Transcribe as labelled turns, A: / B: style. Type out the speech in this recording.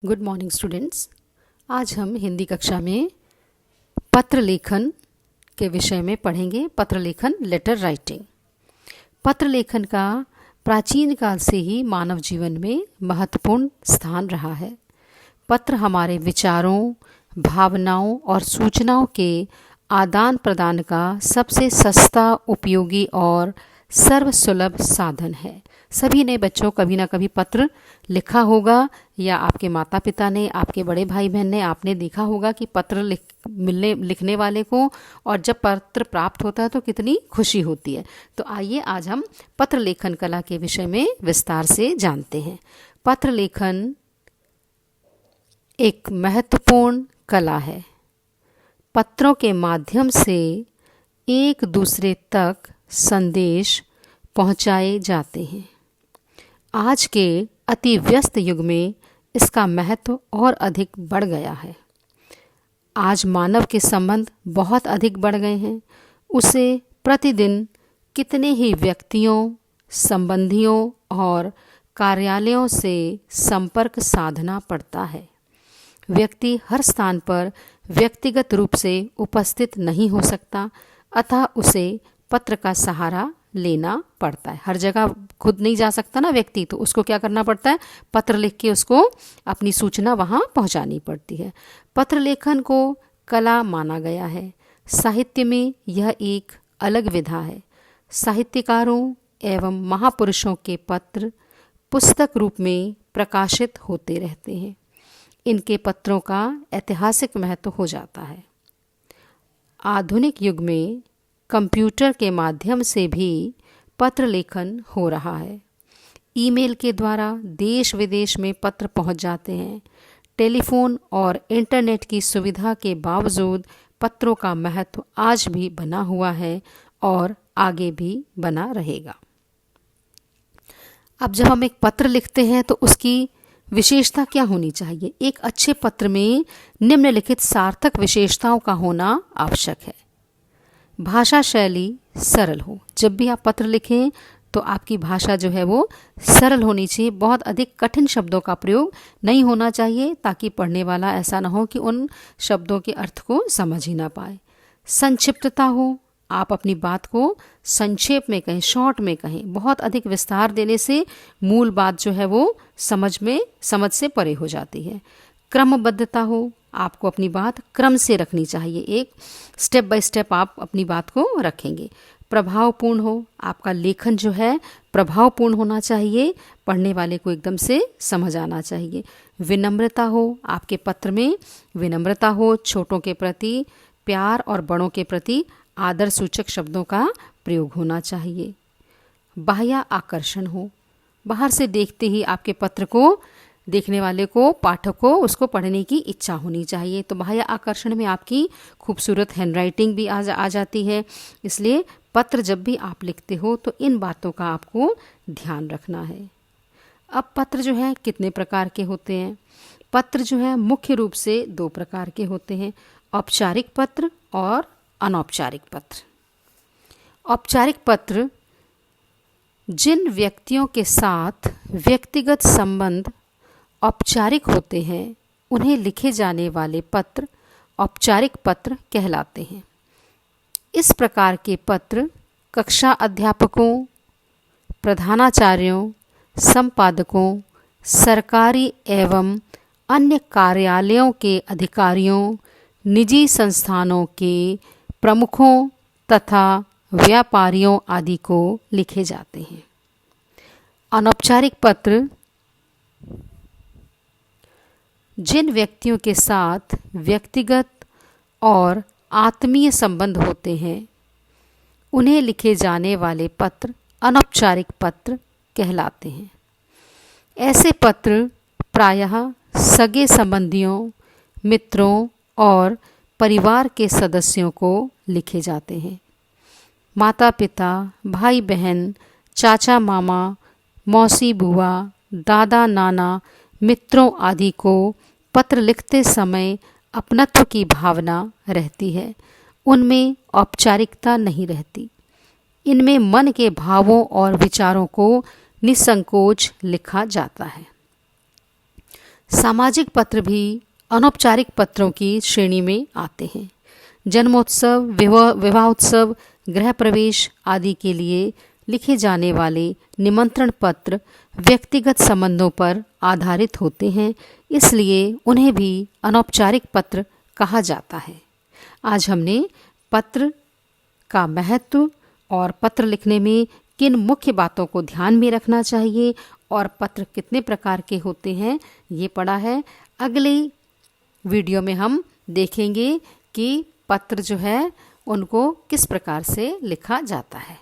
A: Good morning students. आज हम हिंदी कक्षा में पत्र लेखन के विषय में पढ़ेंगे। पत्र लेखन, लेटर राइटिंग। पत्र लेखन का प्राचीन काल से ही मानव जीवन में महत्वपूर्ण स्थान रहा है। पत्र हमारे विचारों, भावनाओं और सूचनाओं के आदान प्रदान का सबसे सस्ता, उपयोगी और सर्वसुलभ साधन है। सभी ने बच्चों कभी ना कभी पत्र लिखा होगा, या आपके माता पिता ने, आपके बड़े भाई बहन ने, आपने देखा होगा कि पत्र लिखने वाले को, और जब पत्र प्राप्त होता है तो कितनी खुशी होती है। तो आइए आज हम पत्र लेखन कला के विषय में विस्तार से जानते हैं। पत्र लेखन एक महत्वपूर्ण कला है। पत्रों के माध्यम से एक दूसरे तक संदेश पहुंचाए जाते हैं। आज के अति व्यस्त युग में इसका महत्व और अधिक बढ़ गया है। आज मानव के संबंध बहुत अधिक बढ़ गए हैं। उसे प्रतिदिन कितने ही व्यक्तियों, संबंधियों और कार्यालयों से संपर्क साधना पड़ता है। व्यक्ति हर स्थान पर व्यक्तिगत रूप से उपस्थित नहीं हो सकता, अतः उसे पत्र का सहारा लेना पड़ता है। हर जगह खुद नहीं जा सकता ना व्यक्ति, तो उसको क्या करना पड़ता है, पत्र लिख के उसको अपनी सूचना वहाँ पहुँचानी पड़ती है। पत्र लेखन को कला माना गया है। साहित्य में यह एक अलग विधा है। साहित्यकारों एवं महापुरुषों के पत्र पुस्तक रूप में प्रकाशित होते रहते हैं। इनके पत्रों का ऐतिहासिक महत्व हो जाता है। आधुनिक युग में कंप्यूटर के माध्यम से भी पत्र लेखन हो रहा है। ईमेल के द्वारा देश विदेश में पत्र पहुंच जाते हैं। टेलीफोन और इंटरनेट की सुविधा के बावजूद पत्रों का महत्व आज भी बना हुआ है और आगे भी बना रहेगा। अब जब हम एक पत्र लिखते हैं तो उसकी विशेषता क्या होनी चाहिए? एक अच्छे पत्र में निम्नलिखित सार्थक विशेषताओं का होना आवश्यक है। भाषा शैली सरल हो। जब भी आप पत्र लिखें तो आपकी भाषा जो है वो सरल होनी चाहिए। बहुत अधिक कठिन शब्दों का प्रयोग नहीं होना चाहिए, ताकि पढ़ने वाला ऐसा ना हो कि उन शब्दों के अर्थ को समझ ही ना पाए। संक्षिप्तता हो। आप अपनी बात को संक्षेप में कहें, शॉर्ट में कहें। बहुत अधिक विस्तार देने से मूल बात जो है वो समझ से परे हो जाती है। क्रमबद्धता हो। आपको अपनी बात क्रम से रखनी चाहिए। एक स्टेप बाय स्टेप आप अपनी बात को रखेंगे। प्रभावपूर्ण हो। आपका लेखन जो है प्रभावपूर्ण होना चाहिए। पढ़ने वाले को एकदम से समझ आना चाहिए। विनम्रता हो। आपके पत्र में विनम्रता हो। छोटों के प्रति प्यार और बड़ों के प्रति आदर सूचक शब्दों का प्रयोग होना चाहिए। बाह्य आकर्षण हो। बाहर से देखते ही आपके पत्र को देखने वाले को, पाठक को, उसको पढ़ने की इच्छा होनी चाहिए। तो बाह्य आकर्षण में आपकी खूबसूरत हैंडराइटिंग भी आ जाती है। इसलिए पत्र जब भी आप लिखते हो तो इन बातों का आपको ध्यान रखना है। अब पत्र जो है कितने प्रकार के होते हैं? पत्र जो है मुख्य रूप से दो प्रकार के होते हैं, औपचारिक पत्र और अनौपचारिक पत्र। औपचारिक पत्र जिन व्यक्तियों के साथ व्यक्तिगत संबंध औपचारिक होते हैं, उन्हें लिखे जाने वाले पत्र औपचारिक पत्र कहलाते हैं। इस प्रकार के पत्र कक्षा अध्यापकों, प्रधानाचार्यों, संपादकों, सरकारी एवं अन्य कार्यालयों के अधिकारियों, निजी संस्थानों के प्रमुखों तथा व्यापारियों आदि को लिखे जाते हैं। अनौपचारिक पत्र जिन व्यक्तियों के साथ व्यक्तिगत और आत्मीय संबंध होते हैं, उन्हें लिखे जाने वाले पत्र अनौपचारिक पत्र कहलाते हैं। ऐसे पत्र प्रायः सगे संबंधियों, मित्रों और परिवार के सदस्यों को लिखे जाते हैं। माता पिता, भाई बहन, चाचा मामा, मौसी बुआ, दादा नाना, मित्रों आदि को पत्र लिखते समय अपनत्व की भावना रहती है। उनमें औपचारिकता नहीं रहती। इनमें मन के भावों और विचारों को निसंकोच लिखा जाता है। सामाजिक पत्र भी अनौपचारिक पत्रों की श्रेणी में आते हैं। जन्मोत्सव, विवाहोत्सव, गृह प्रवेश आदि के लिए लिखे जाने वाले निमंत्रण पत्र व्यक्तिगत संबंधों पर आधारित होते हैं, इसलिए उन्हें भी अनौपचारिक पत्र कहा जाता है। आज हमने पत्र का महत्व और पत्र लिखने में किन मुख्य बातों को ध्यान में रखना चाहिए और पत्र कितने प्रकार के होते हैं ये पढ़ा है। अगली वीडियो में हम देखेंगे कि पत्र जो है उनको किस प्रकार से लिखा जाता है।